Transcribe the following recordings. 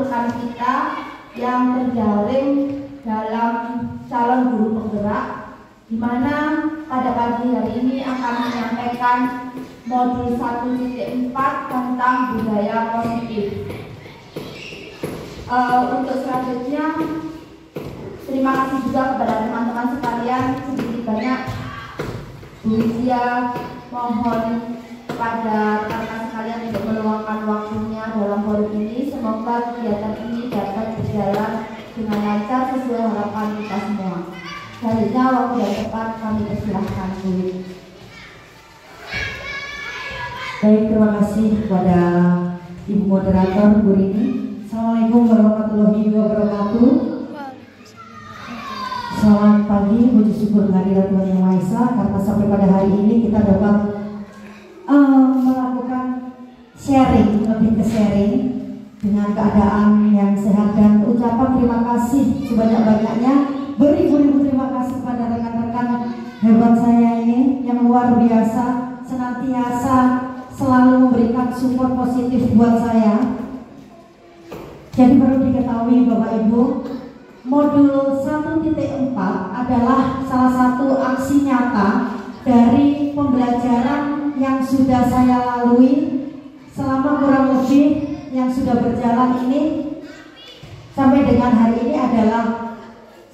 rekan kita yang terjaring dalam calon guru penggerak, di mana pada pagi hari ini akan menyampaikan modul 1.4 tentang budaya positif. Untuk selanjutnya, terima kasih juga kepada teman-teman sekalian. Sedikit banyak Bu Isia mohon kepada rekan sekalian untuk meluangkan waktunya dalam forum ini. Semoga kegiatan ini dapat berjalan dengan lancar sesuai harapan kita semua. Selanjutnya waktu yang tepat kami persilahkan Bu. Baik, terima kasih kepada Ibu Moderator Bu Rini. Assalamualaikum warahmatullahi wabarakatuh. Selamat pagi, puji syukur kehadirat Tuhan Yang Maha Esa karena sampai pada hari ini kita dapat melakukan sharing, lebih ke sharing dengan keadaan yang sehat, dan ucapan terima kasih sebanyak-banyaknya, beribu-ribu terima kasih kepada rekan-rekan hebat saya ini yang luar biasa, senantiasa selalu memberikan support positif buat saya. Jadi perlu diketahui Bapak Ibu, modul 1.4 adalah salah satu aksi nyata dari pembelajaran yang sudah saya lalui selama kurang lebih yang sudah berjalan ini sampai dengan hari ini adalah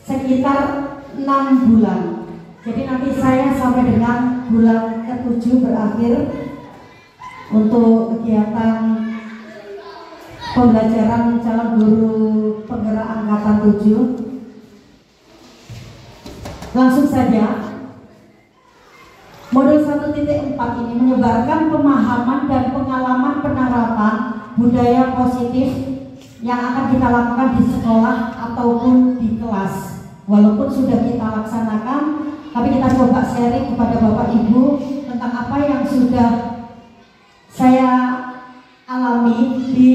sekitar 6 bulan. Jadi nanti saya sampai dengan bulan ke-7 berakhir untuk kegiatan pembelajaran calon guru penggerak angkatan 7. Langsung saja, modul 1.4 ini menyebarkan pemahaman dan pengalaman penerapan budaya positif yang akan kita lakukan di sekolah ataupun di kelas. Walaupun sudah kita laksanakan, tapi kita coba sharing kepada Bapak Ibu tentang apa yang sudah saya alami di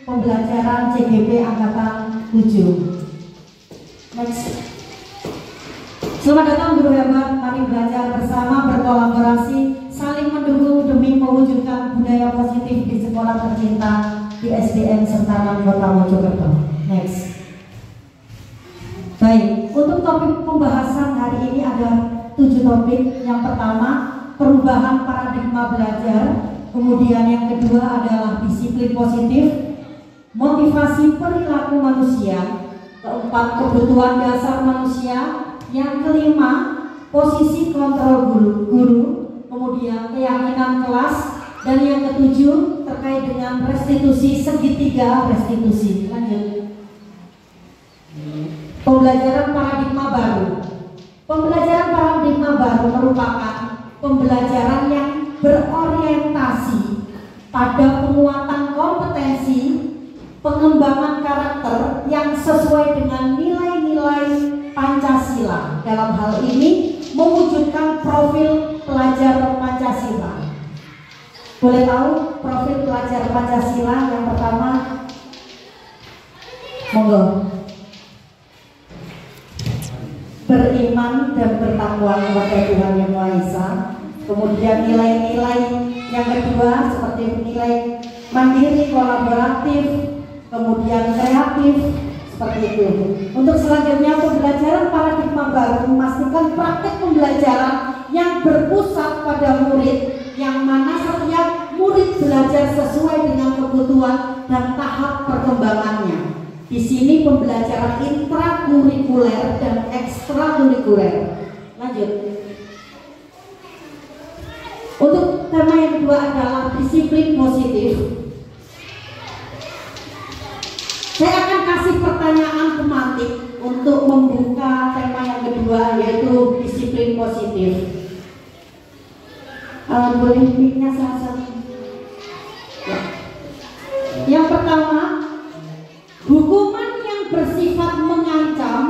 pembelajaran CGP angkatan 7. Next. Selamat datang guru hebat, mari belajar bersama, berkolaborasi, saling mendukung demi mewujudkan budaya positif di sekolah tercinta di SDN Sentanan Kota Mojokerto. Next. Baik, untuk topik pembahasan hari ini ada 7 topik. Yang pertama, perubahan paradigma belajar. Kemudian yang kedua adalah disiplin positif, motivasi perilaku manusia. Keempat, kebutuhan dasar manusia. Yang kelima, posisi kontrol guru. Kemudian keyakinan kelas. Dan yang ketujuh, terkait dengan restitusi, segitiga restitusi. Lanjut. Pembelajaran paradigma baru. Pembelajaran paradigma baru merupakan pembelajaran yang berorientasi pada penguatan kompetensi, pengembangan karakter yang sesuai dengan nilai-nilai Pancasila. Dalam hal ini mewujudkan profil pelajar Pancasila. Boleh tahu profil pelajar Pancasila yang pertama? Monggo. Beriman dan bertakwa kepada Tuhan Yang Maha Esa. Kemudian nilai-nilai yang kedua seperti nilai mandiri, kolaboratif, kemudian kreatif, seperti itu. Untuk selanjutnya, pembelajaran paradigma baru memastikan praktek pembelajaran yang berpusat pada murid, yang mana setiap murid belajar sesuai dengan kebutuhan dan tahap perkembangannya. Di sini pembelajaran intrakurikuler dan ekstrakurikuler. Lanjut. Untuk tema yang kedua adalah disiplin positif. Saya akan kasih pertanyaan tematik untuk membuka tema yang kedua, yaitu disiplin positif. Boleh mic-nya salah satu. Ya. Yang pertama, hukuman yang bersifat mengancam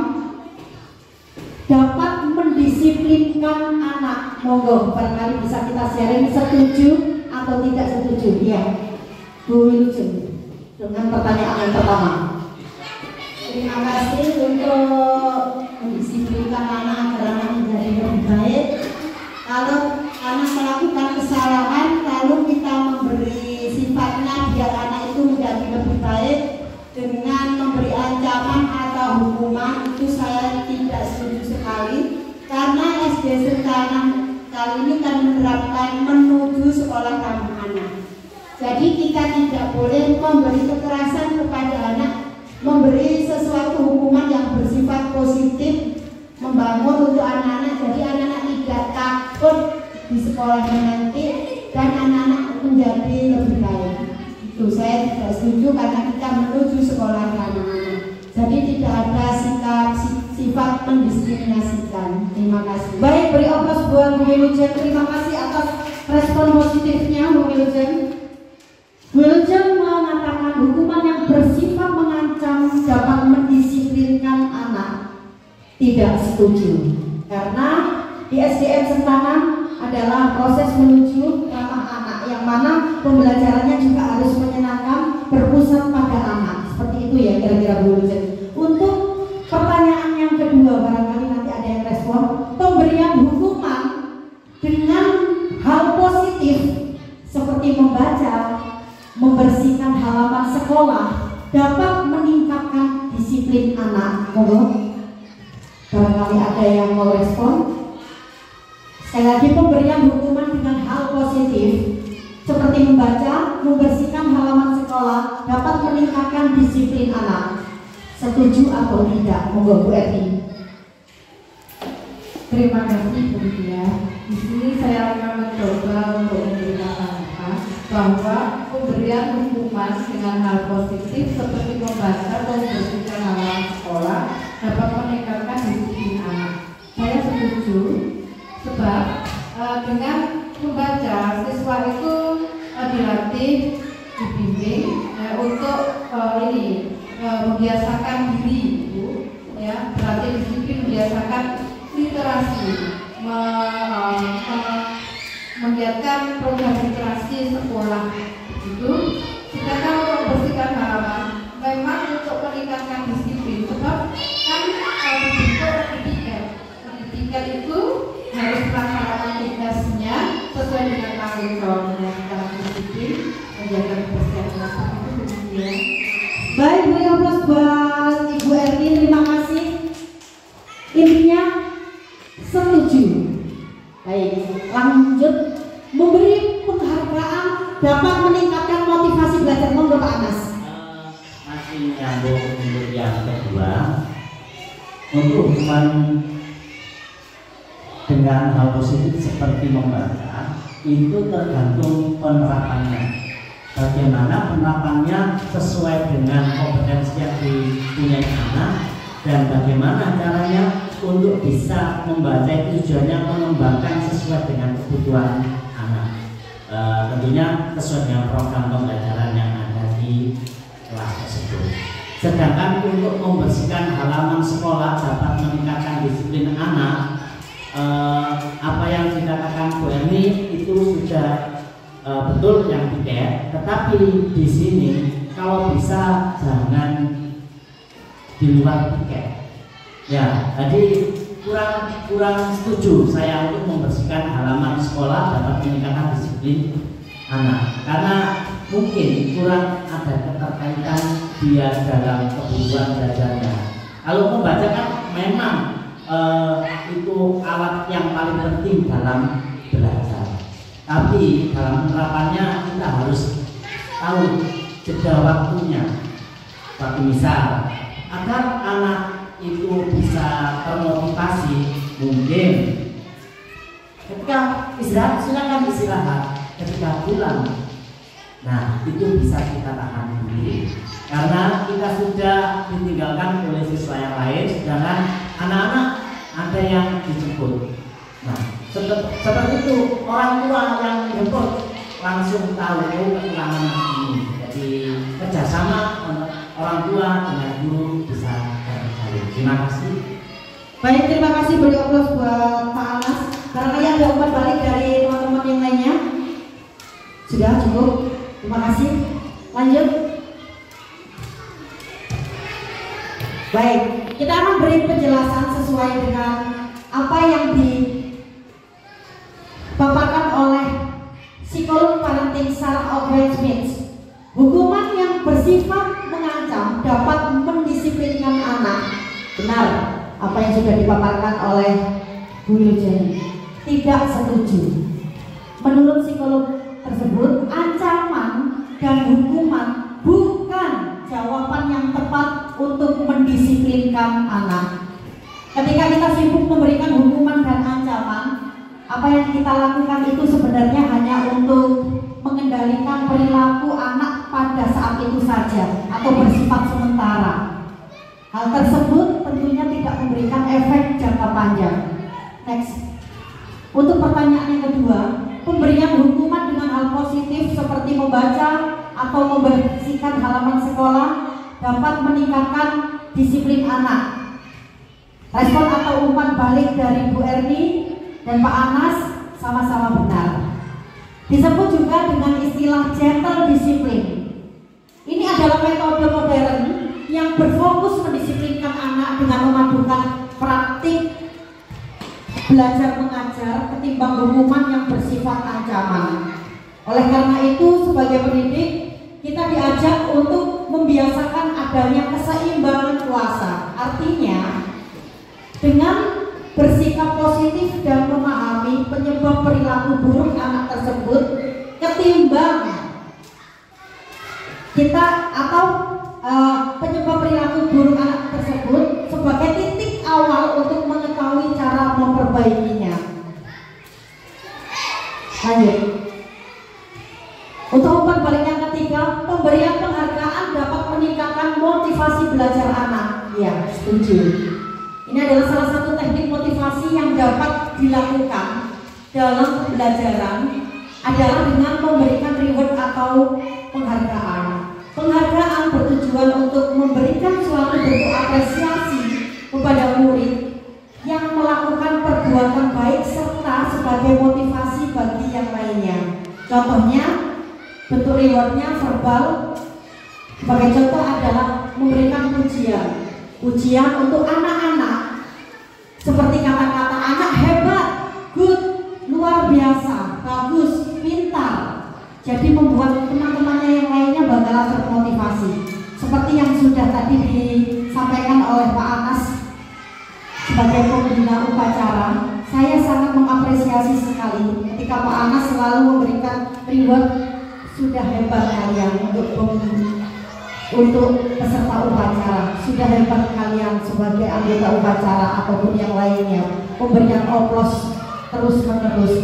dapat mendisiplinkan anak. Monggo, barangkali bisa kita sharing, setuju atau tidak setuju? Ya, Bu Wilujeng. Dengan pertanyaan yang pertama. Terima kasih untuk mendisiplinkan anak agar anak menjadi lebih baik. Kalau anak melakukan kesalahan, lalu kita memberi sifatnya biar anak itu menjadi lebih baik dengan memberi ancaman atau hukuman itu saya tidak setuju sekali, karena SD Sentana kali ini kan menerapkan menuju sekolah ramah anak. Jadi kita tidak boleh memberi kekerasan kepada anak, memberi sesuatu hukuman yang bersifat positif, membangun untuk anak-anak. Jadi anak-anak tidak takut di sekolahnya nanti dan anak-anak menjadi lebih baik. Itu saya tidak setuju karena kita menuju sekolah anak-anak. Jadi tidak ada sifat mendiskriminasikan. Terima kasih. Baik, beri aplaus buat Bu Wilujeng. Terima kasih atas respon positifnya Bu Wilujeng. Bu Wilujeng mengatakan hukuman yang bersifat mengancam dapat mendisiplinkan anak. Tidak setuju, karena di SDN Sentana adalah proses menuju ramah anak, yang mana pembelajarannya juga harus menyenangkan, berpusat pada anak. Seperti itu ya kira-kira Bu Wilujeng. Untuk pertanyaan yang kedua, barangkali nanti ada yang respon. Pemberian hukuman dengan hal positif seperti membaca, membersihkan halaman sekolah dapat meningkatkan disiplin anak. Barangkali ada yang mau respon. Sekali lagi, pemberian hukuman dengan hal positif seperti membaca, membersihkan halaman sekolah dapat meningkatkan disiplin anak. Setuju atau tidak? Monggo Bu Eti. Terima kasih Bu Dia. Di sini saya akan mencoba untuk menjelaskan bahwa pemberian hukuman dengan hal positif seperti membaca atau membersihkan halaman sekolah dapat meningkatkan disiplin anak. Saya setuju, sebab dengan membaca siswa itu dilatih, dibimbing untuk membiasakan diri, Bu, ya, berarti disiplin, membiasakan literasi, menggiatkan program literasi sekolah itu. Sedangkan untuk membersihkan halaman memang untuk meningkatkan disiplin, sebab kan bentuk pendidikan itu harus melaksanakan tugasnya sesuai dengan tanggung jawabnya secara disiplin, menjaga kebersihan kelas itu kemudian. Baik, beri aplaus buat Ibu Erni. Terima kasih. Intinya setuju. Baik, lanjut. Memberi penghargaan dapat meningkatkan motivasi belajar. Monggo Pak Anas. Masih nyambung untuk yang kedua, untuk hukuman dengan hal positif seperti membaca itu tergantung penerapannya. Bagaimana penerapannya sesuai dengan kompetensi yang dipunyai anak, dan bagaimana caranya untuk bisa membaca itu tujuannya mengembangkan sesuai dengan kebutuhan anak. Tentunya sesuai dengan program pembelajaran yang ada di kelas tersebut. Sedangkan untuk membersihkan halaman sekolah dapat meningkatkan disiplin anak, apa yang dikatakan Bu Erni itu sudah betul yang tiket, tetapi di sini kalau bisa jangan di luar tiket. Ya, jadi kurang setuju saya untuk membersihkan halaman sekolah dapat meningkatkan disiplin anak, karena mungkin kurang ada keterkaitan dia dalam kebutuhan belajarnya. Kalau membaca kan memang itu alat yang paling penting dalam belajar. Tapi dalam penerapannya kita harus tahu jeda waktunya. Suatu misal, agar anak itu bisa termotivasi, mungkin ketika istirahat silakan istirahat, ketika pulang, nah itu bisa kita tahan dulu, karena kita sudah ditinggalkan oleh siswa yang lain, sedangkan anak-anak ada yang dijemput. Nah, seperti itu orang tua yang dijemput langsung tahu kekurangan ini. Jadi kerjasama orang tua dengan guru bisa terjalin. Terima kasih. Baik, terima kasih. Beri aplaus buat Pak Anas. Barangkali ada umpan balik dari teman-teman yang lainnya. Sudah cukup. Terima kasih. Lanjut. Baik, kita akan beri penjelasan sesuai dengan apa yang dipaparkan oleh psikolog parenting Sarah O'Brien Smith. Hukuman yang bersifat mengancam dapat mendisiplinkan anak. Benar apa yang sudah dipaparkan oleh Bu Yujani. Tidak setuju. Menurut psikolog tersebut, ancaman dan hukuman bukan jawaban yang tepat untuk mendisiplinkan anak. Ketika kita sibuk memberikan hukuman dan ancaman, apa yang kita lakukan itu sebenarnya hanya untuk mengendalikan perilaku anak pada saat itu saja atau bersifat sementara. Hal tersebut tentunya tidak memberikan efek jangka panjang. Next. Untuk pertanyaan yang kedua, pemberian hukuman dengan hal positif seperti membaca atau membersihkan halaman sekolah dapat meningkatkan disiplin anak. Respon atau umpan balik dari Bu Erni dan Pak Anas sama-sama benar. Disebut juga dengan istilah gentle discipline. Ini adalah metode modern yang berfokus mendisiplinkan anak dengan memadukan praktik belajar mengajar ketimbang hukuman yang bersifat ancaman. Oleh karena itu, sebagai pendidik, kita diajak untuk membiasakan adanya keseimbangan kuasa. Artinya, dengan bersikap positif dan memahami penyebab perilaku buruk anak tersebut, ketimbang kita atau penyebab perilaku buruk anak tersebut sebagai titik awal untuk mengetahui cara memperbaikinya. Lanjut. Untuk umpan balik yang ketiga, pemberian penghargaan dapat meningkatkan motivasi belajar anak. Ya, setuju. Ini adalah salah satu teknik motivasi yang dapat dilakukan dalam pembelajaran adalah dengan memberikan reward atau penghargaan. Penghargaan bertujuan untuk memberikan suatu bentuk apresiasi kepada murid yang melakukan perbuatan baik serta sebagai motivasi bagi yang lainnya. Contohnya, bentuk rewardnya verbal. Sebagai contoh adalah memberikan pujian. Pujian untuk anak-anak seperti kata-kata anak hebat, good, luar biasa, bagus, pintar. Jadi membuat teman-temannya yang lainnya bakalan termotivasi. Seperti yang sudah tadi disampaikan oleh Pak Anas sebagai pembina upacara, saya sangat mengapresiasi sekali ketika Pak Anas selalu memberikan reward. Sudah hebat kalian untuk peserta upacara, sudah hebat kalian sebagai anggota upacara ataupun yang lainnya, pemberian oplos terus menerus.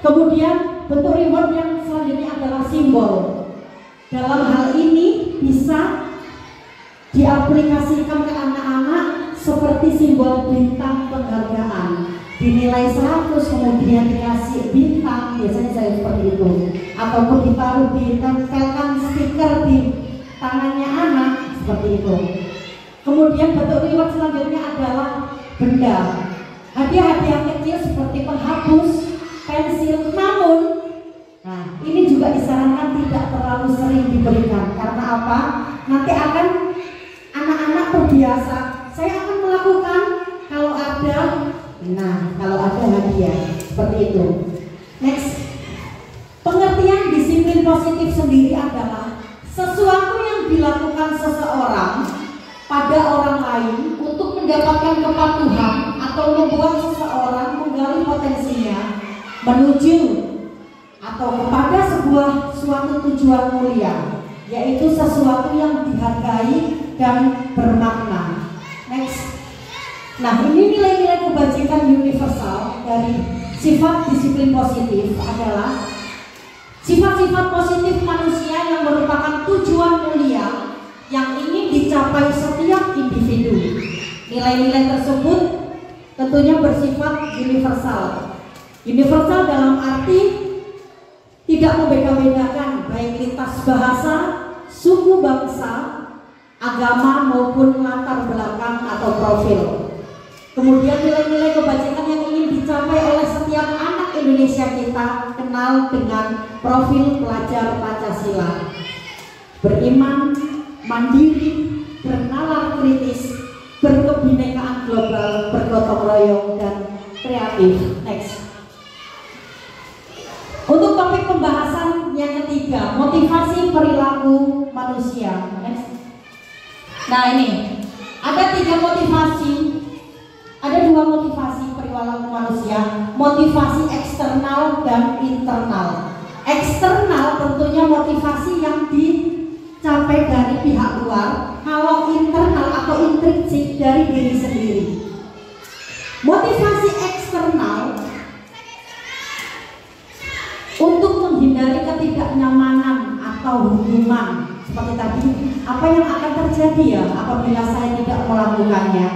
Kemudian bentuk reward yang selanjutnya adalah simbol. Dalam hal ini bisa diaplikasikan ke anak-anak seperti simbol bintang penghargaan. Dinilai 100 kemudian dikasih bintang, biasanya saya seperti itu, ataupun ditaruh ditempelkan stiker di tangannya anak seperti itu. Kemudian bentuk reward selanjutnya adalah benda, hadiah-hadiah kecil seperti penghapus, pensil. Namun, nah ini juga disarankan tidak terlalu sering diberikan. Karena apa? Nanti akan anak-anak terbiasa. Saya akan melakukan kalau ada. Nah, kalau ada hadiah seperti itu. Next, pengertian disiplin positif sendiri adalah sesuatu yang dilakukan seseorang pada orang lain untuk mendapatkan kepatuhan atau membuat seseorang menggali potensinya menuju atau kepada suatu tujuan mulia, yaitu sesuatu yang dihargai dan bermakna. Next. Nah, ini nilai-nilai kebajikan universal dari sifat disiplin positif adalah sifat-sifat positif manusia yang merupakan tujuan mulia yang ingin dicapai setiap individu. Nilai-nilai tersebut tentunya bersifat universal. Universal dalam arti tidak membeda-bedakan baik lintas bahasa, suku bangsa, agama maupun latar belakang atau profil. Kemudian nilai-nilai kebajikan yang ingin dicapai oleh setiap anak Indonesia kita kenal dengan profil pelajar Pancasila. Beriman, mandiri, bernalar kritis, berkebinekaan global, bergotong royong, dan kreatif. Next. Untuk topik pembahasan yang ketiga, motivasi perilaku manusia. Next. Nah ini ada 3 motivasi, ada 2 motivasi perilaku manusia, motivasi eksternal dan internal. Eksternal tentunya motivasi yang dicapai dari pihak luar, kalau internal atau intrinsik dari diri sendiri. Motivasi eksternal untuk menghindari ketidaknyamanan atau hukuman. Seperti tadi, apa yang akan terjadi ya apabila saya tidak melakukannya.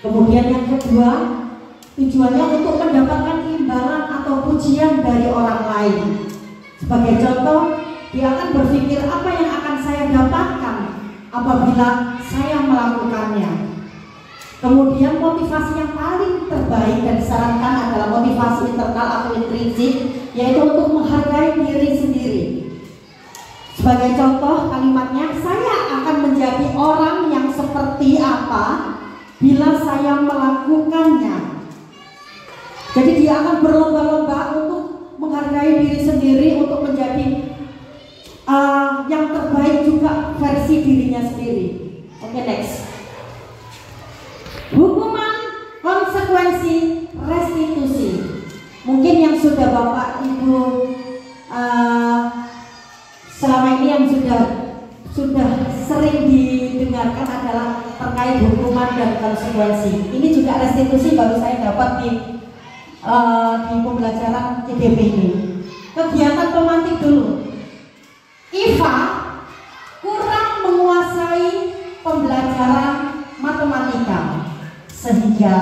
Kemudian yang kedua, tujuannya untuk mendapatkan imbalan atau pujian dari orang lain. Sebagai contoh, dia akan berpikir apa yang akan saya dapatkan apabila saya melakukannya. Kemudian motivasi yang paling terbaik dan disarankan adalah motivasi internal atau intrinsik, yaitu untuk menghargai diri sendiri. Sebagai contoh kalimatnya, saya akan menjadi orang yang seperti apa bila saya melakukannya. Jadi dia akan berlomba-lomba untuk menghargai diri sendiri, untuk menjadi yang terbaik juga versi dirinya sendiri. Oke, next. Hukuman, konsekuensi, restitusi. Mungkin yang sudah Bapak Ibu selama ini yang sudah sering didengarkan adalah terkait hukuman dan konsekuensi. Ini juga restitusi baru saya dapat di pembelajaran CDP ini. Kegiatan pemantik dulu. Iva kurang menguasai pembelajaran matematika, sehingga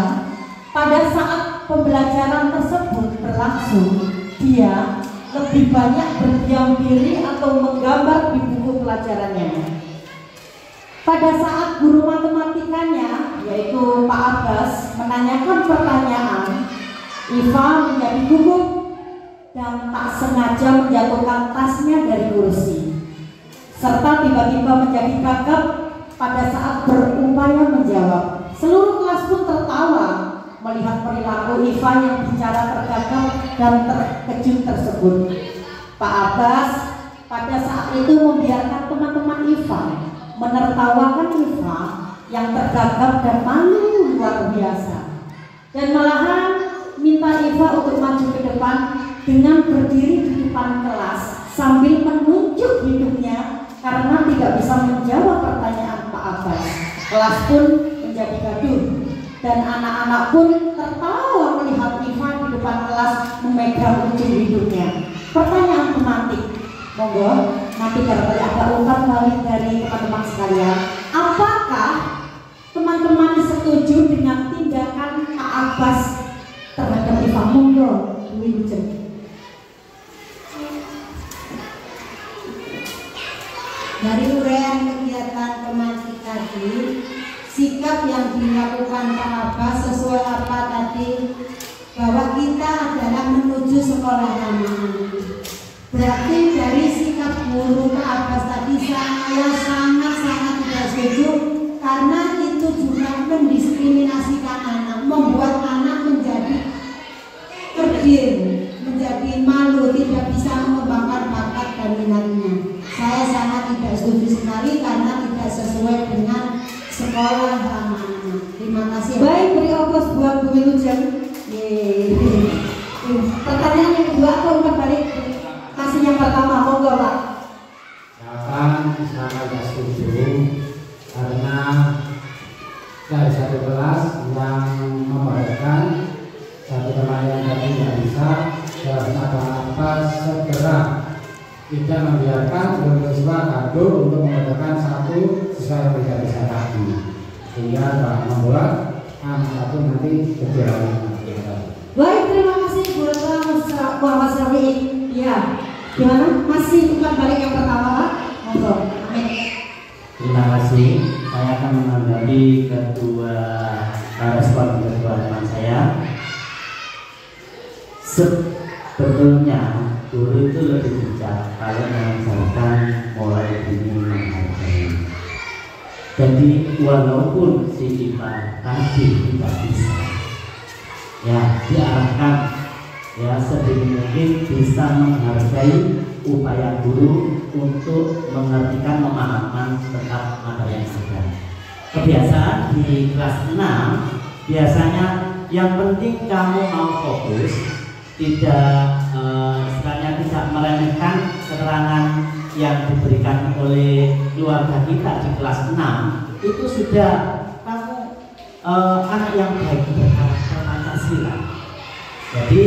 pada saat pembelajaran tersebut berlangsung, dia lebih banyak berdiam diri atau menggambar di buku pelajarannya. Pada saat guru matematikanya, yaitu Pak Abbas, menanyakan pertanyaan, Iva menjadi gugup dan tak sengaja menjatuhkan tasnya dari kursi, serta tiba-tiba menjadi gagap pada saat berupaya menjawab. Seluruh kelas pun tertawa melihat perilaku Iva yang bicara tergagap dan terkejut tersebut. Pak Abbas pada saat itu membiarkan teman-teman Iva menertawakan Iva yang tergagap dan malu luar biasa, dan malahan minta Iva untuk maju ke depan dengan berdiri di depan kelas sambil menunjuk hidungnya karena tidak bisa menjawab pertanyaan Pak Abbas. Kelas pun menjadi gaduh dan anak-anak pun tertawa melihat Iva di depan kelas memegang ujung hidungnya. Pertanyaan pemantik, monggo nanti barangkali ada umpan balik dari teman-teman sekalian. Apakah teman-teman setuju dengan tindakan Pak Abbas terhadap Iva? Monggo, Wilujeng. Dari uraian kegiatan pemantik tadi, sikap yang dilakukan Pak Abbas sesuai apa tadi, bahwa kita adalah menuju sekolah ramah anak. Berarti dari sikap guru Pak Abbas tadi saya sangat-sangat tidak setuju, karena itu juga mendiskriminasikan anak, membuat anak menjadi kerdil, menjadi malu, tidak bisa mengembangkan bakat dan minatnya. Saya sangat tidak setuju sekali karena tidak sesuai dengan sekolah ramah anak. Terima kasih. Baik, beri ongkos buat Bu Wilujeng. Pertanyaan yang kedua atau umpan balik? Kasih yang pertama, monggo Pak. Jawaban sangat tidak setuju karena dari satu kelas yang membahayakan satu teman yang tadi tidak bisa, dan apa segera tidak membiarkan seluruh siswa gaduh untuk membedakan satu siswa yang tidak bisa tadi, sehingga membuat satu nanti berjalan. Baik, terima kasih buat Muhammad Syafi'i. Ya, gimana? Masih umpan balik yang pertama Pak? Monggo. Amin. Terima kasih. Saya akan menanggapi respon kedua teman saya. Sebetulnya guru itu lebih bijak kalau mengajarkan mulai dini menghargai. Jadi walaupun si Iva tadi tidak bisa, ya diarahkan ya sedini mungkin bisa menghargai upaya guru untuk mengertikan memahamkan tentang materi yang ada. Kebiasaan di kelas 6 biasanya yang penting kamu mau fokus, tidak istilahnya tidak meremehkan keterangan yang diberikan oleh keluarga kita di kelas 6. Itu sudah kamu anak yang baik berkarakter Pancasila. Jadi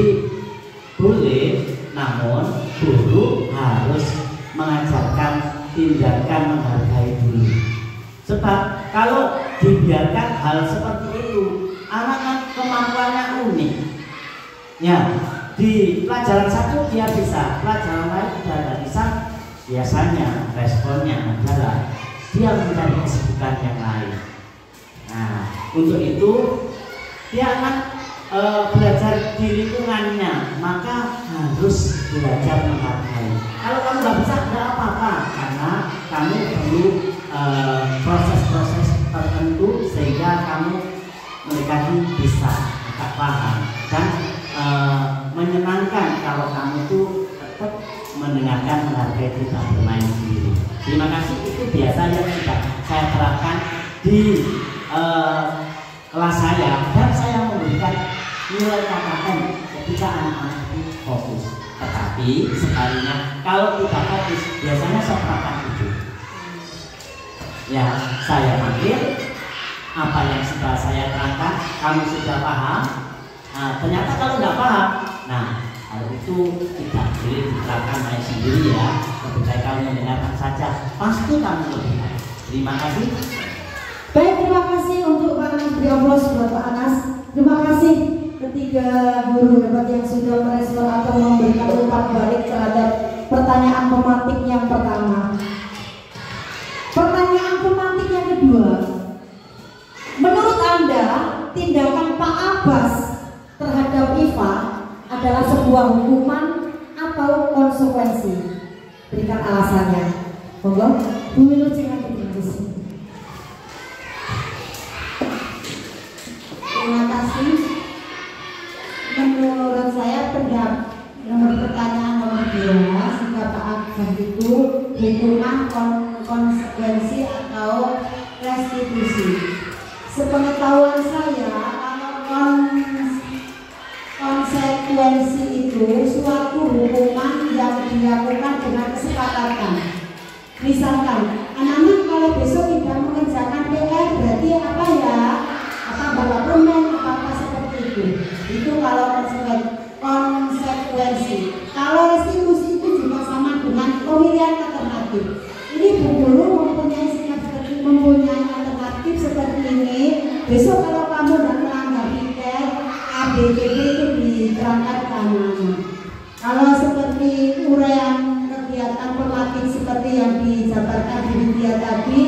boleh, namun guru harus mengajarkan tindakan menghargai dulu. Sebab kalau dibiarkan hal seperti itu, anak-anak kemampuannya unik. Ya, di pelajaran satu dia bisa, pelajaran lain dia tidak bisa. Biasanya responnya adalah dia mencari kesibukan yang lain. Nah, untuk itu dia akan belajar di lingkungannya, maka harus belajar menghargai. Kalau kamu nggak bisa, tidak apa-apa, karena kamu perlu proses-proses tertentu sehingga kamu mereka bisa agak paham dan menyenangkan kalau kamu tuh tetap mendengarkan menghargai kita bermain sendiri. Terima kasih, itu biasa yang sudah saya terapkan di kelas saya, dan saya memberikan nilai KKM ketika anak-anak itu fokus. Tetapi sekalinya kalau tidak fokus, biasanya seperti itu. Ya, saya panggil apa yang sudah saya terangkan, kamu sudah paham. Nah, ternyata kalau nggak paham, nah hal itu tidak boleh diterapkan main sendiri ya. Lebih baik kamu mendengarkan saja, pasti kamu lebih baik. Terima kasih. Baik, terima kasih untuk Pak Anas, beri aplaus buat Pak Anas. Terima kasih ketiga guru hebat yang sudah merespon atau memberikan umpan balik terhadap pertanyaan pematik yang pertama. Pertanyaan pematik yang kedua, menurut Anda tindakan Pak Abbas terhadap Iva adalah sebuah hukuman atau konsekuensi? Berikan alasannya. Monggo, Bu Wilujeng akan berdiskusi. Terima kasih. Menurut saya pertanyaan nomor 2, sikap Pak Abbas itu hukuman, konsekuensi atau restitusi. Sepengetahuan saya, kalau konsekuensi itu suatu hukuman yang dilakukan dengan kesepakatan. Misalkan anak-anak kalau besok tidak mengerjakan PR, berarti apa ya? Apa bawa permen, apa seperti itu. Itu kalau konsekuensi. Kalau restitusi itu juga sama dengan pemilihan alternatif. Ini Bu Guru mempunyai sikap seperti mempunyai alternatif seperti ini. Besok kalau kamu tidak melanggar PR, ABCD itu diterangkan ke anak-anak. Kalau seperti uraian kegiatan pematik seperti yang dijabarkan di media tadi,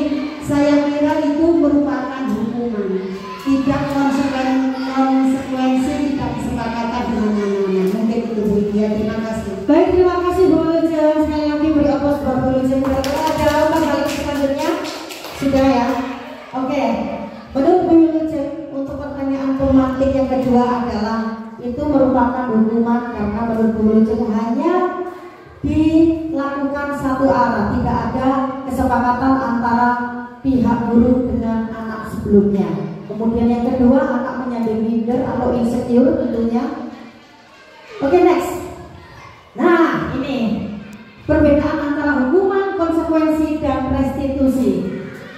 saya kira itu merupakan hukuman, tidak konsekuensi, tidak kesepakatan dengan anak-anak. Mungkin itu Bu Dia. Terima kasih. Baik, terima kasih Bu Wilujeng. Sekali lagi beri aplaus buat Bu Wilujeng. Ada umpan balik selanjutnya? Sudah ya? Oke. Menurut Bu Wilujeng, untuk pertanyaan pematik yang kedua adalah itu merupakan hukuman karena menurut Bu Wilujeng hanya dilakukan satu arah, tidak ada kesepakatan antara pihak guru dengan anak sebelumnya. Kemudian yang kedua, anak menjadi minder atau insecure tentunya. Oke, next. Nah, ini perbedaan antara hukuman, konsekuensi, dan restitusi.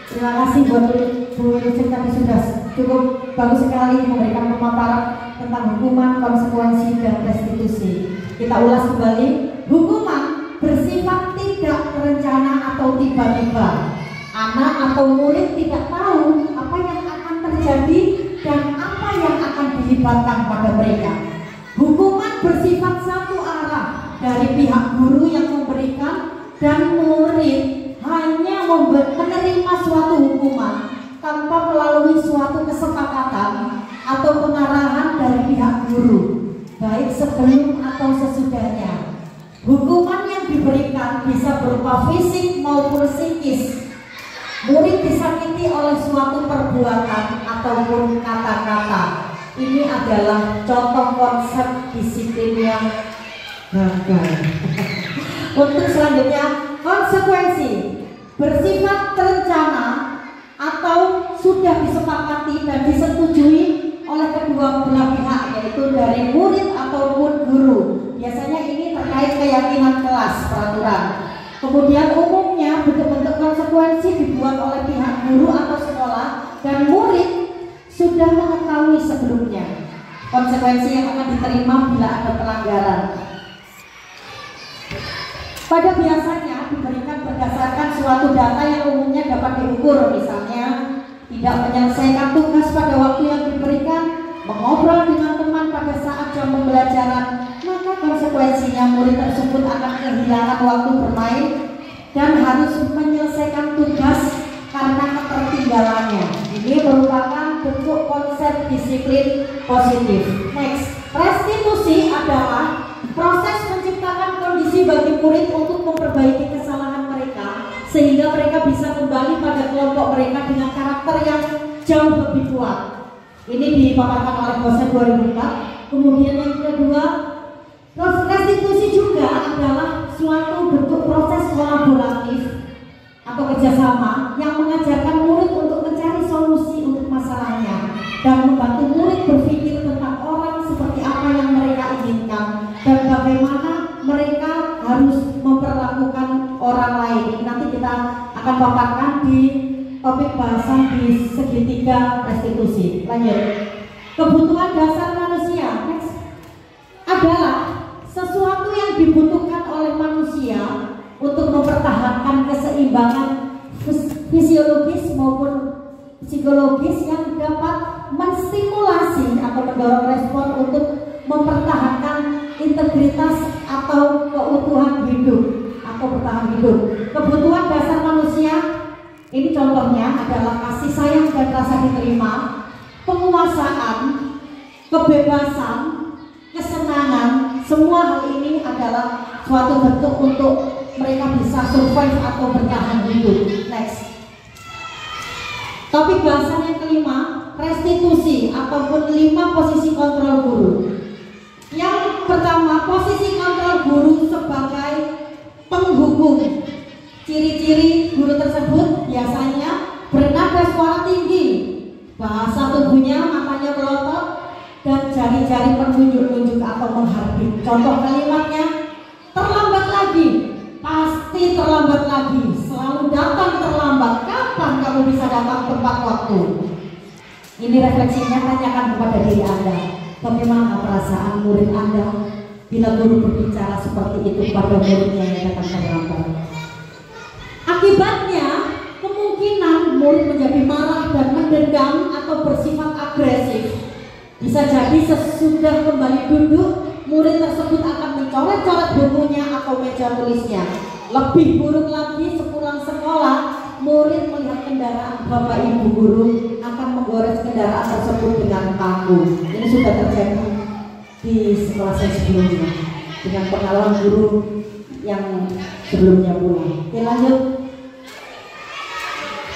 Terima kasih buat Bu Wilujeng, tadi sudah cukup bagus sekali memberikan pemaparan tentang hukuman, konsekuensi, dan restitusi. Kita ulas kembali. Hukuman bersifat tidak terencana atau tiba-tiba. Anak atau murid tidak tahu apa yang akan terjadi dan apa yang akan dilibatkan pada mereka. Hukuman bersifat satu arah dari pihak guru yang memberikan, dan murid hanya menerima suatu hukuman tanpa melalui suatu kesepakatan atau pengarahan dari pihak guru, baik sebelum atau sesudahnya. Hukuman yang diberikan bisa berupa fisik maupun psikis. Murid disakiti oleh suatu perbuatan ataupun kata-kata. Ini adalah contoh konsep disiplin yang gagal. Untuk selanjutnya, konsep Konsekuensi bersifat terencana atau sudah disepakati dan disetujui oleh kedua belah pihak, yaitu dari murid ataupun guru. Biasanya ini terkait keyakinan kelas, peraturan. Kemudian umumnya bentuk-bentuk konsekuensi dibuat oleh pihak guru atau sekolah dan murid sudah mengetahui sebelumnya konsekuensi yang akan diterima bila ada pelanggaran. Pada biasanya diberikan berdasarkan suatu data yang umumnya dapat diukur, misalnya tidak menyelesaikan tugas pada waktu yang diberikan, mengobrol dengan teman pada saat jam pembelajaran, maka konsekuensinya murid tersebut akan kehilangan waktu bermain dan harus menyelesaikan tugas karena ketertinggalannya. Ini merupakan bentuk konsep disiplin positif. Next, restitusi adalah proses menciptakan kondisi bagi murid untuk memperbaiki kesalahan mereka sehingga mereka bisa kembali pada kelompok mereka dengan karakter yang jauh lebih kuat. Ini dipaparkan oleh dosen 2004. Kemudian yang kedua, restitusi juga adalah suatu bentuk proses kolaboratif atau kerjasama yang mengajarkan murid untuk mencari solusi untuk masalahnya dan membantu murid berpikir tentang orang seperti apa yang mereka inginkan dan bagaimana mereka harus memperlakukan orang lain. Ini nanti kita akan paparkan di topik bahasan di segitiga restitusi. Lanjut. Kebutuhan dasar manusia adalah sesuatu yang dibutuhkan oleh manusia untuk mempertahankan keseimbangan fisiologis maupun psikologis yang dapat menstimulasi atau mendorong respon untuk mempertahankan integritas atau keutuhan hidup atau bertahan hidup. Kebutuhan dasar manusia ini contohnya adalah kasih sayang dan rasa diterima, penguasaan, kebebasan, kesenangan. Semua hal ini adalah suatu bentuk untuk mereka bisa survive atau bertahan hidup. Next. Topik bahasan yang kelima, restitusi ataupun 5 posisi kontrol guru. Yang pertama, posisi kontrol guru sebagai penghukum. Ciri-ciri guru tersebut biasanya bernada suara tinggi, bahasa tubuhnya matanya melotot, dan jari-jari penunjuk-nunjuk atau menghardik. Contoh kalimatnya, terlambat lagi, pasti terlambat lagi, selalu datang terlambat, kapan kamu bisa datang tepat waktu? Ini refleksinya, tanyakan kepada diri Anda, bagaimana perasaan murid Anda bila guru berbicara seperti itu pada muridnya yang datang terlambat? Akibatnya, kemungkinan murid menjadi marah dan mendendam atau bersifat agresif. Bisa jadi sesudah kembali duduk, murid tersebut akan mencoret-coret bukunya atau meja tulisnya. Lebih buruk lagi, sepulang sekolah, murid melihat kendaraan bapak ibu guru akan menggores kendaraan tersebut dengan paku. Ini sudah terjadi di sekolah saya sebelumnya dengan pengalaman guru yang sebelumnya pulang. Oke, lanjut.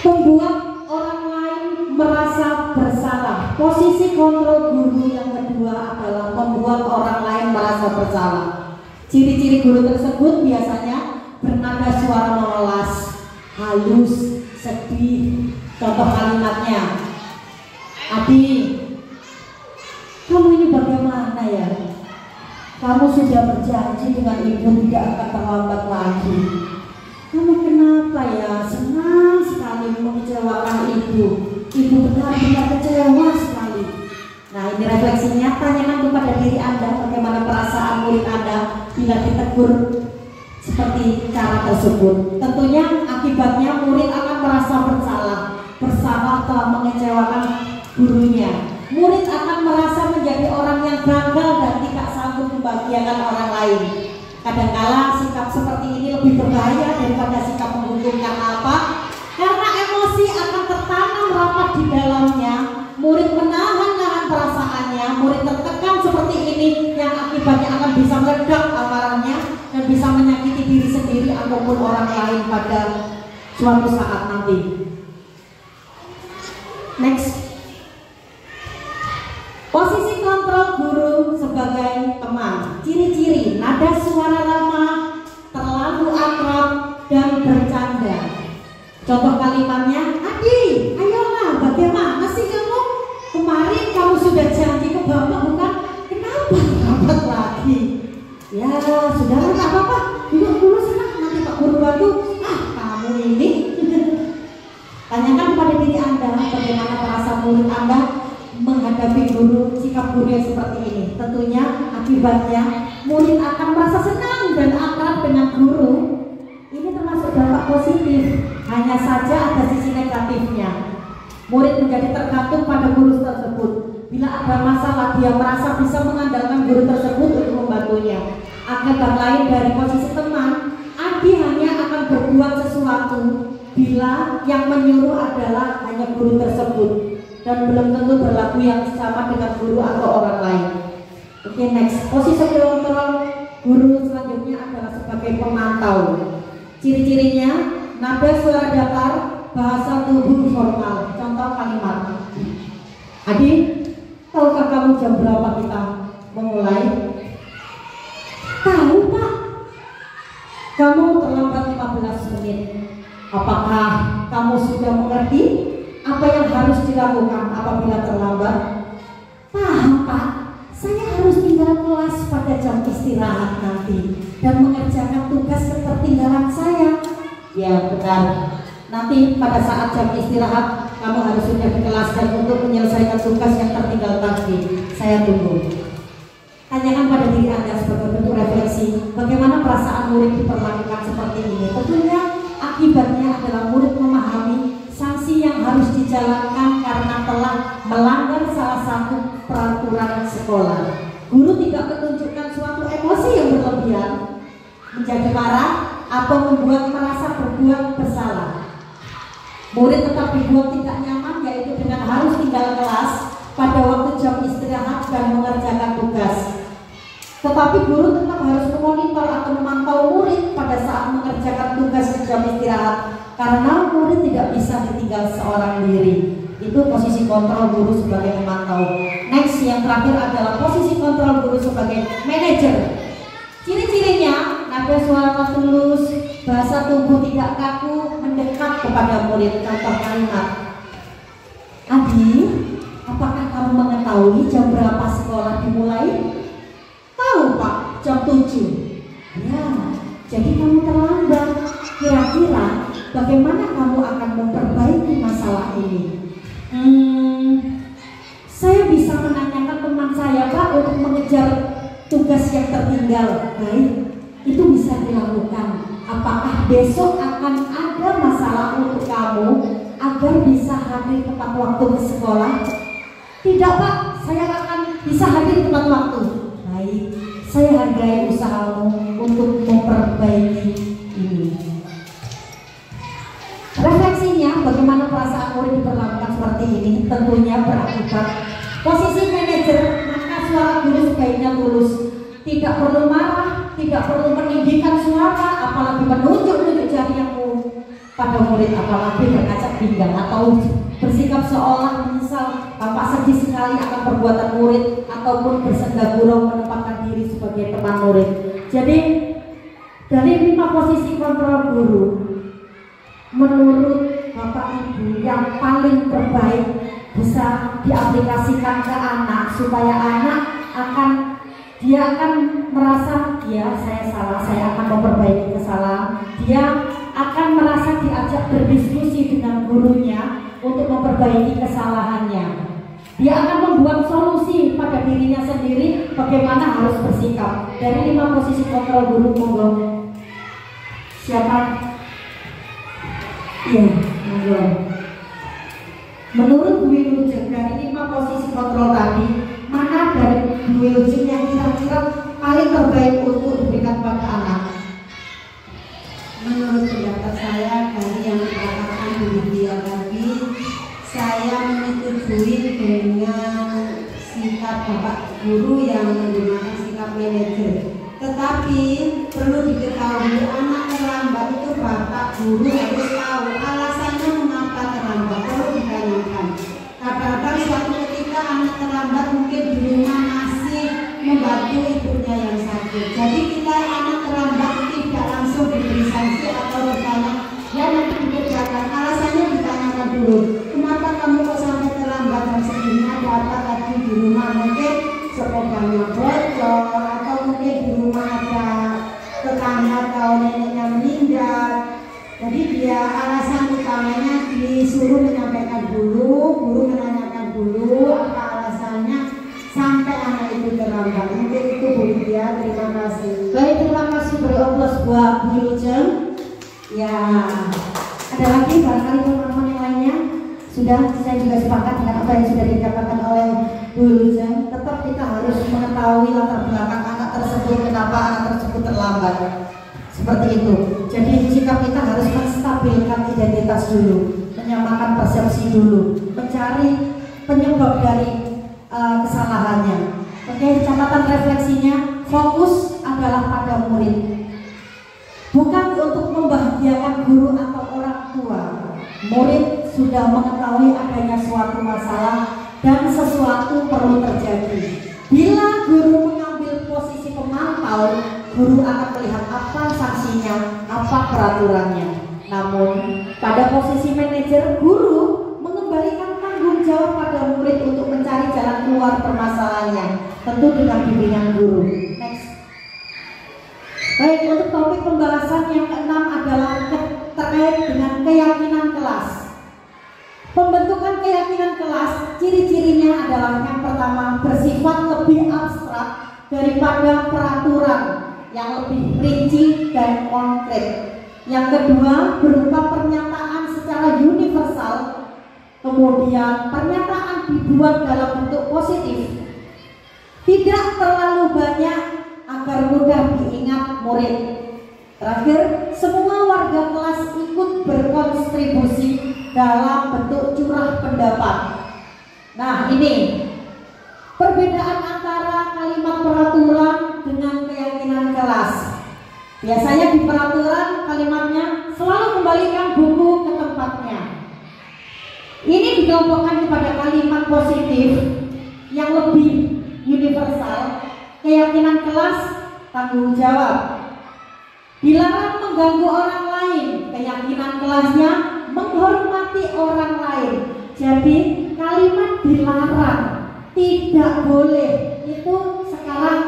Membuat orang lain merasa bersalah. Posisi kontrol guru yang kedua adalah membuat orang lain merasa bersalah. Ciri-ciri guru tersebut biasanya bernada suara memelas, halus, sedih. Contoh kalimatnya, Adi, kamu ini bagaimana ya? Kamu sudah berjanji dengan ibu tidak akan terlambat lagi. Kamu kenapa ya? Senang sekali mengecewakan ibu. Ibu benar-benar kecewa sekali. Nah, ini refleksinya, tanyakan kepada diri Anda bagaimana perasaan murid Anda bila ditegur seperti cara tersebut. Tentunya akibatnya murid akan merasa bersalah telah mengecewakan gurunya. Murid akan merasa menjadi orang yang gagal dan tidak sanggup membahagiakan orang lain. Kadangkala sikap seperti ini lebih berbahaya daripada sikap menghukumkan. Apa? Karena emosi akan tertanam rapat di dalamnya. Murid menahan-nahan perasaannya, murid tertekan seperti ini yang akibatnya akan bisa meledak amarahnya dan bisa menyakiti diri sendiri ataupun orang lain pada suatu saat nanti. Next. Posisi kontrol guru sebagai teman. Ciri-ciri, nada suara ramah, terlalu akrab, dan sudah nggak apa-apa, duduk dulu senang, nanti Pak Guru bantu. Kamu ini tanyakan pada diri Anda bagaimana perasaan murid Anda menghadapi guru, sikap guru yang seperti ini. Tentunya akibatnya murid akan merasa senang dan akrab dengan guru. Ini termasuk dampak positif. Hanya saja ada sisi negatifnya. Murid menjadi tergantung pada guru tersebut. Bila ada masalah, dia merasa bisa mengandalkan guru tersebut untuk membantunya. Akibat lain dari posisi teman, Adi hanya akan berbuat sesuatu bila yang menyuruh adalah hanya guru tersebut dan belum tentu berlaku yang sama dengan guru atau orang lain. Oke, next. Posisi kontrol guru selanjutnya adalah sebagai pemantau. Ciri-cirinya nada suara datar, bahasa tubuh formal. Contoh kalimat. Adi, tahukah kamu jam berapa kita memulai? Tahu, Pak. Kamu terlambat 15 menit. Apakah kamu sudah mengerti apa yang harus dilakukan apabila terlambat? Paham, Pak. Saya harus tinggal kelas pada jam istirahat nanti dan mengerjakan tugas ketertinggalan saya. Ya, benar. Nanti pada saat jam istirahat kamu harus sudah di kelas dan untuk menyelesaikan tugas yang tertinggal tadi. Saya tunggu. Tanyakan pada diri Anda sebagai bentuk refleksi bagaimana perasaan murid diperlakukan seperti ini. Tentunya akibatnya adalah murid memahami sanksi yang harus dijalankan karena telah melanggar salah satu peraturan sekolah. Guru tidak menunjukkan suatu emosi yang berlebihan, menjadi marah atau membuat merasa berbuat bersalah. Murid tetap dibuat tidak nyaman, yaitu dengan harus tinggal kelas pada waktu jam istirahat dan mengerjakan tugas. Tetapi guru tetap harus memonitor atau memantau murid pada saat mengerjakan tugas di jam istirahat, karena murid tidak bisa ditinggal seorang diri. Itu posisi kontrol guru sebagai pemantau. Next, yang terakhir adalah posisi kontrol guru sebagai manajer. Ciri-cirinya nada suara tulus, bahasa tubuh tidak kaku, mendekat kepada murid. Contoh kalimat. Adi, apakah kamu mengetahui jam berapa sekolah dimulai? Tahu, Pak, jam 7. Ya, jadi kamu terlambat. Kira-kira bagaimana kamu akan memperbaiki masalah ini? Saya bisa menanyakan teman saya, Pak, untuk mengejar tugas yang tertinggal. Baik, itu bisa dilakukan. Apakah besok akan ada masalah untuk kamu agar bisa hadir tepat waktu ke sekolah? Tidak, Pak, saya akan bisa hadir tepat waktu. Baik, saya hargai usahamu untuk memperbaiki ini. Refleksinya, bagaimana perasaan murid diperlakukan seperti ini tentunya berakibat posisi manajer, maka suara guru sebaiknya tulus. Tidak perlu marah, tidak perlu meninggikan suara, apalagi menunjuk-nunjuk jarimu pada murid, apalagi berkacak pinggang atau bersikap seolah menyesal, tampak sedih sekali akan perbuatan murid ataupun bersenda gurau menempatkan diri sebagai teman murid. Jadi dari 5 posisi kontrol guru, menurut Bapak Ibu yang paling terbaik bisa diaplikasikan ke anak supaya anak dia akan merasa ya saya salah, saya akan memperbaiki kesalahan. Dia akan merasa diajak berdiskusi dengan gurunya untuk memperbaiki kesalahannya. Dia akan membuat solusi pada dirinya sendiri bagaimana harus bersikap. Dari 5 posisi kontrol guru, monggo. Siapa? Iya, monggo. Menurut Bu Wilujeng, dari 5 posisi kontrol tadi, mana dari Bu Wilujeng yang kira-kira paling terbaik untuk diberikan pada anak? Menurut pendapat saya, dari yang dikatakan Bu Lydia tadi, saya menyetujui dengan sikap Bapak Guru yang menggunakan sikap manajer. Tetapi perlu diketahui, anak terlambat itu Bapak Guru harus tahu alasannya mengapa terlambat. Perlu ditanyakan. Kadang-kadang suatu ketika anak terlambat mungkin di rumah masih membantu ibunya yang sakit. Jadi kita anak terlambat tidak langsung diberi sanksi atau ditanya, ya nanti dikerjakan. Alasannya ditanyakan dulu. Kenapa kamu kok sampai terlambat dan segini? Ada apa tadi di rumah? Mungkin sepedanya bocor atau mungkin di rumah ada beri aplaus buat Bu Lujeng. Ya, ada lagi barangkali teman-teman yang lainnya. Sudah, saya juga sepakat dengan apa yang sudah dikatakan oleh Bu Lujeng. Tetap kita harus mengetahui latar belakang anak tersebut, kenapa anak tersebut terlambat. Seperti itu. Jadi sikap kita harus menstabilkan identitas dulu, menyamakan persepsi dulu, mencari penyebab dari kesalahannya. Oke, catatan refleksinya, fokus adalah pada murid, bukan untuk membahagiakan guru atau orang tua. Murid sudah mengetahui adanya suatu masalah dan sesuatu perlu terjadi. Bila guru mengambil posisi pemantau, guru akan melihat apa sanksinya, apa peraturannya. Namun pada posisi manajer, guru mengembalikan tanggung jawab pada murid untuk mencari jalan keluar permasalahannya, tentu dengan bimbingan guru. Next. Baik, untuk topik pembahasan yang keenam adalah terkait dengan keyakinan kelas. Pembentukan keyakinan kelas, ciri-cirinya adalah yang pertama bersifat lebih abstrak daripada peraturan yang lebih rinci dan konkret. Yang kedua, berupa pernyataan secara universal. Kemudian pernyataan dibuat dalam bentuk positif, tidak terlalu banyak agar mudah diingat murid. Terakhir, semua warga kelas ikut berkontribusi dalam bentuk curah pendapat. Nah, ini perbedaan antara kalimat peraturan dengan keyakinan kelas. Biasanya di peraturan kalimatnya selalu kembalikan buku ke tempatnya. Ini dikelompokkan kepada kalimat positif yang lebih universal. Keyakinan kelas, tanggung jawab. Dilarang mengganggu orang lain. Keyakinan kelasnya menghormati orang lain. Jadi kalimat dilarang, tidak boleh, itu sekarang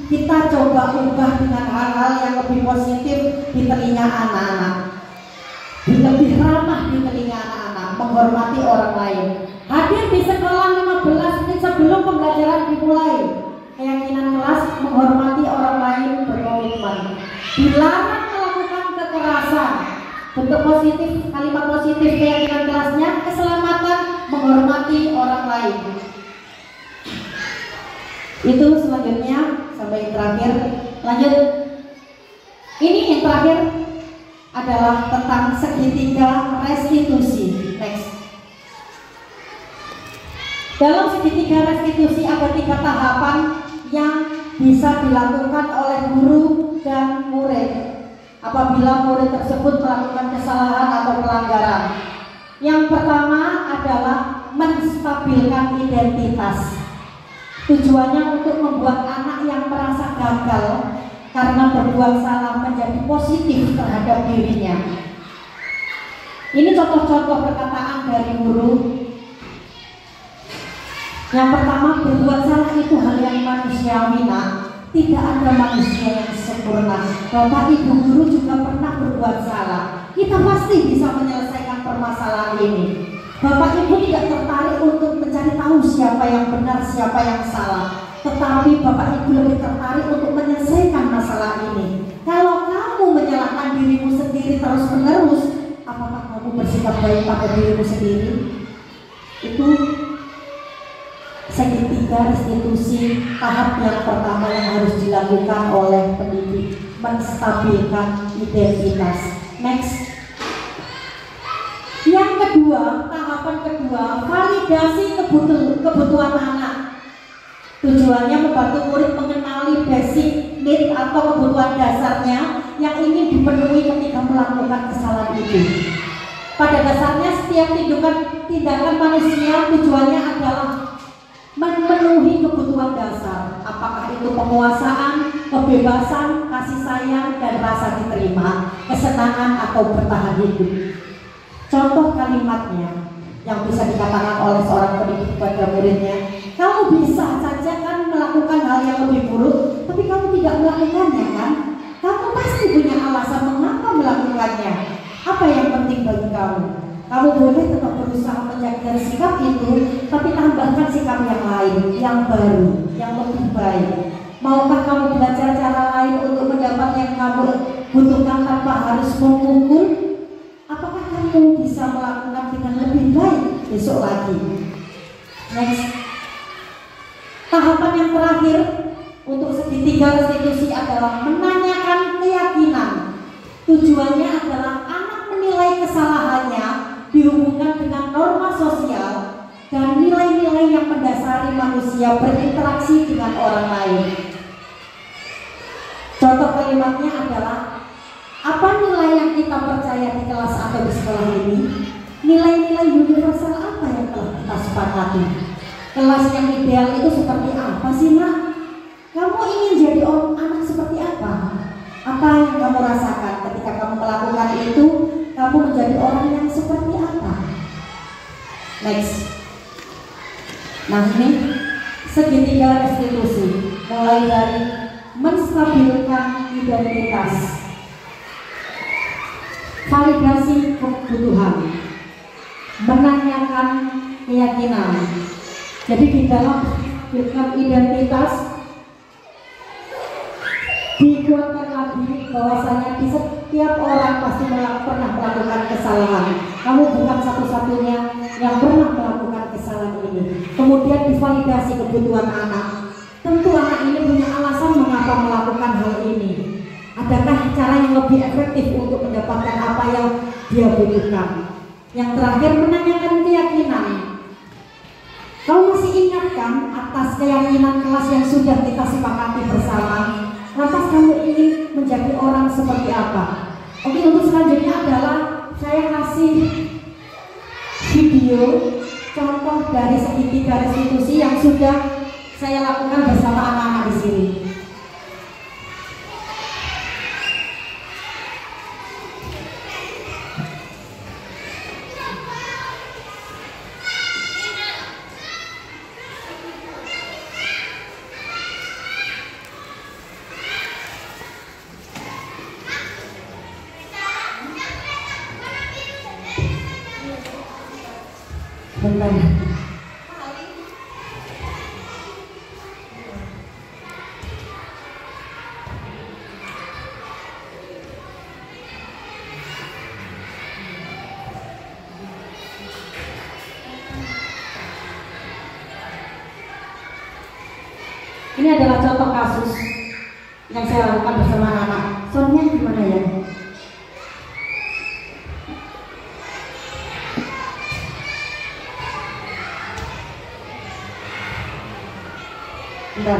kita coba ubah dengan hal-hal yang lebih positif di telinga anak-anak, lebih ramah di telinga anak-anak, menghormati orang lain. Hadir di sekolah 15 menit sebelum pembelajaran dimulai. Keyakinan kelas menghormati orang lain, berkomitmen. Dilarang melakukan kekerasan. Bentuk positif, kalimat positif keyakinan kelasnya keselamatan, menghormati orang lain. Itu selanjutnya sampai yang terakhir. Lanjut. Ini yang terakhir adalah tentang segitiga restitusi. Next. Dalam segitiga restitusi ada 3 tahapan yang bisa dilakukan oleh guru dan murid apabila murid tersebut melakukan kesalahan atau pelanggaran. Yang pertama adalah menstabilkan identitas. Tujuannya untuk membuat anak yang merasa gagal karena berbuat salah menjadi positif terhadap dirinya. Ini contoh-contoh perkataan dari guru. Yang pertama, berbuat salah itu hal yang manusiawi, nak. Tidak ada manusia yang sempurna. Bapak Ibu guru juga pernah berbuat salah. Kita pasti bisa menyelesaikan permasalahan ini. Bapak Ibu tidak tertarik untuk mencari tahu siapa yang benar, siapa yang salah. Tetapi Bapak Ibu lebih tertarik untuk menyelesaikan masalah ini. Kalau kamu menyalahkan dirimu sendiri terus-menerus, apakah kamu bersikap baik pada dirimu sendiri? Itu segitiga restitusi tahap yang pertama yang harus dilakukan oleh pendidik, menstabilkan identitas. Next. Yang kedua, tahapan kedua, validasi kebutuhan anak. Tujuannya membantu murid mengenali basic need atau kebutuhan dasarnya yang ingin dipenuhi ketika melakukan kesalahan itu. Pada dasarnya setiap tindakan manusia tujuannya adalah memenuhi kebutuhan dasar, apakah itu penguasaan, kebebasan, kasih sayang, dan rasa diterima, kesenangan atau bertahan hidup. Contoh kalimatnya yang bisa dikatakan oleh seorang pendidik kepada muridnya, kamu bisa saja kan melakukan hal yang lebih buruk, tapi kamu tidak melakukannya kan? Kamu pasti punya alasan mengapa melakukannya. Apa yang penting bagi kamu? Kamu boleh tetap berusaha menjaga sikap itu, tapi tambahkan sikap yang lain, yang baru, yang lebih baik. Maukah kamu belajar cara lain untuk mendapat yang kamu butuhkan tanpa harus memukul? Apakah kamu bisa melakukan dengan lebih baik besok lagi? Next. Tahapan yang terakhir untuk segitiga restitusi adalah menanyakan keyakinan. Tujuannya adalah anak menilai kesalahannya dihubungkan dengan norma sosial dan nilai-nilai yang mendasari manusia berinteraksi dengan orang lain. Contoh kalimatnya adalah, apa nilai yang kita percaya di kelas atau di sekolah ini? Nilai-nilai universal apa yang telah kita sepakati? Kelas yang ideal itu seperti apa sih, Nak? Kamu ingin jadi anak seperti apa? Apa yang kamu rasakan ketika kamu melakukan itu? Kamu menjadi orang yang seperti apa? Next. Nah, ini segitiga restitusi, mulai dari menstabilkan identitas, validasi kebutuhan, menanyakan keyakinan. Jadi di dalam identitas dikuatkan lagi bahwasanya di setiap orang pasti pernah melakukan kesalahan. Kamu bukan satu-satunya yang pernah melakukan kesalahan ini. Kemudian divalidasi kebutuhan anak. Tentu anak ini punya alasan mengapa melakukan hal ini. Adakah cara yang lebih efektif untuk mendapatkan apa yang dia butuhkan? Yang terakhir, menanyakan keyakinan. Kamu masih ingat kan atas keyakinan kelas yang sudah kita sepakati bersama? Lantas kamu ingin menjadi orang seperti apa? Oke, untuk selanjutnya adalah saya kasih video contoh dari segitiga restitusi yang sudah saya lakukan bersama anak-anak di sini. Bentar. Ini adalah contoh kasus yang saya lakukan bersama anak-anak. Soalnya gimana ya? Bentar.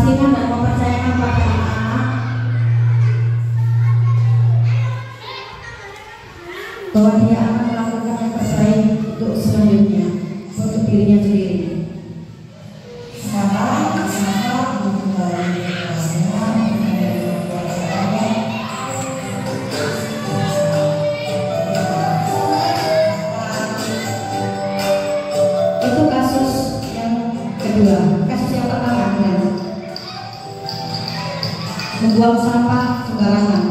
meyakinkan dan mempercayakan pada anak-anak bahwa dia akan melakukan yang terbaik untuk selanjutnya, untuk dirinya sendiri. Itu kasus yang kedua. Kasus yang pertama adalah membuang sampah sembarangan.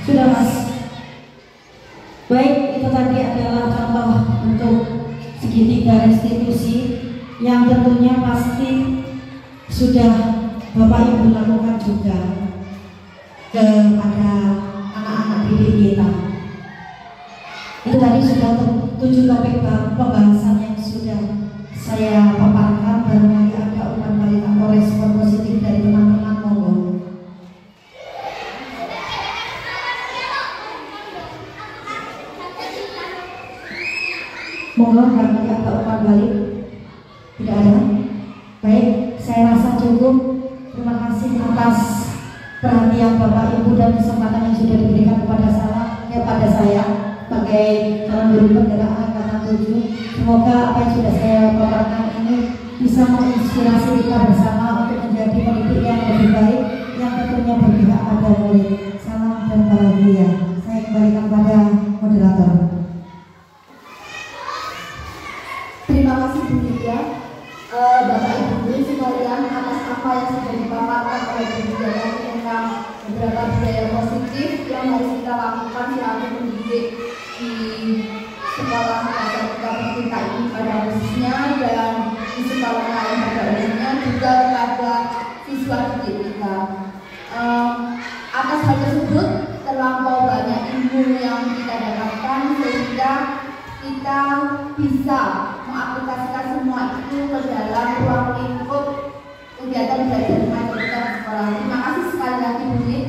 Sudah Mas. Baik, itu tadi adalah contoh untuk segitiga restitusi yang tentunya pasti sudah Bapak Ibu lakukan juga kepada anak-anak didik kita. Itu tadi sudah 7 topik pembahasan yang sudah saya paparkan. Barangkali ada umpan balik atau respon positif dari teman-teman, monggo. Monggo, barangkali ada umpan balik. Tidak ada. Baik, saya rasa cukup. Terima kasih atas perhatian Bapak Ibu dan kesempatan yang sudah diberikan kepada saya sebagai calon guru penggerak angkatan 7. Semoga apa yang sudah saya paparkan ini bisa menginspirasi kita bersama untuk menjadi pendidik yang lebih baik, yang tentunya berpihak pada murid. Salam dan bahagia. Saya kembalikan pada moderator. Terima kasih Bu Lydia, Bapak Ibu guru sekalian, atas apa yang sudah dipaparkan oleh Bu Lydia tentang beberapa budaya positif yang harus kita lakukan selaku pendidik di sekolah dasar kita bertindak ini pada khususnya dan di sekolah lain pada umumnya, juga kepada siswa didik kita. Atas hal tersebut terlampau banyak ilmu yang kita dapatkan sehingga kita bisa mengaplikasikan semua itu ke dalam ruang lingkup kegiatan belajar mengajar kita di sekolah. Terima kasih sekali lagi Bu Nik.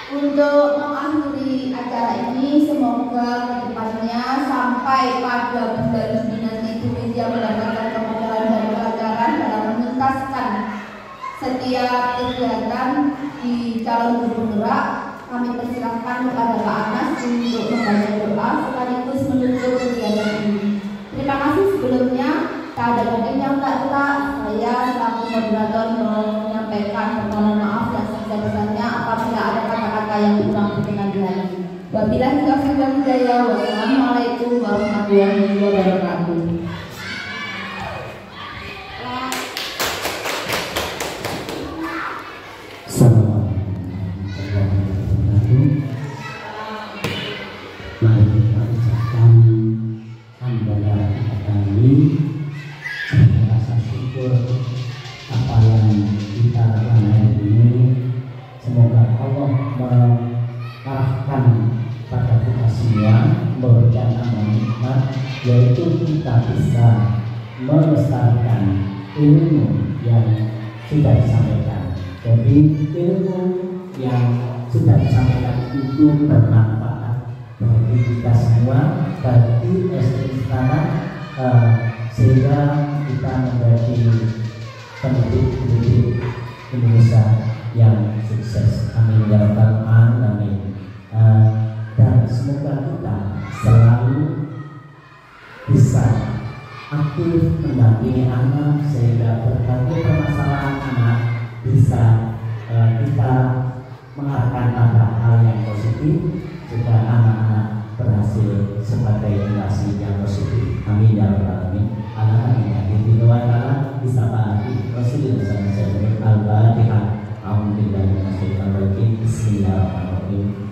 Untuk mengakhiri acara ini, semoga kedepannya sampai pada bulan Juni nanti Bu Lydia mendapatkan kemudahan dan kelancaran dalam menuntaskan calon guru penggerak, kami persilahkan kepada Pak Anas untuk membaca doa sekaligus menutup kegiatan ini. Terima kasih sebelumnya. Tak ada lagi yang tak saya selaku moderator menyampaikan permohonan maaf dan sebesar-besarnya apabila ada kata-kata yang kurang berkenan di hati. Wabillahi taufiq wal hidayah. Wassalamualaikum warahmatullahi wabarakatuh. Mari kita ucapkan hamdalah kami, rasa syukur apa yang kita lakukan hari ini. Semoga Allah mengarahkan pada kita semua memberikan amal nikmat, yaitu kita bisa melestarikan ilmu yang sudah disampaikan. Jadi ilmu yang sudah disampaikan itu bermanfaat bagi kita semua, bagi SD Istana, sehingga kita menjadi pendidik Indonesia yang sukses. Amin ya rabbal alamin. Dan semoga kita selalu bisa aktif mendampingi anak, sehingga berbagai permasalahan anak bisa kita mengarahkan pada hal yang positif, juga anak-anak berhasil sebagai generasi yang positif. Amin ya rabbal alamin. Anak-anak yang didoakan bisa pahami Rasulullah SAW. Al-Fatihah. Alhamdulillah. Bismillahirrahmanirrahim. Al-Fatihah.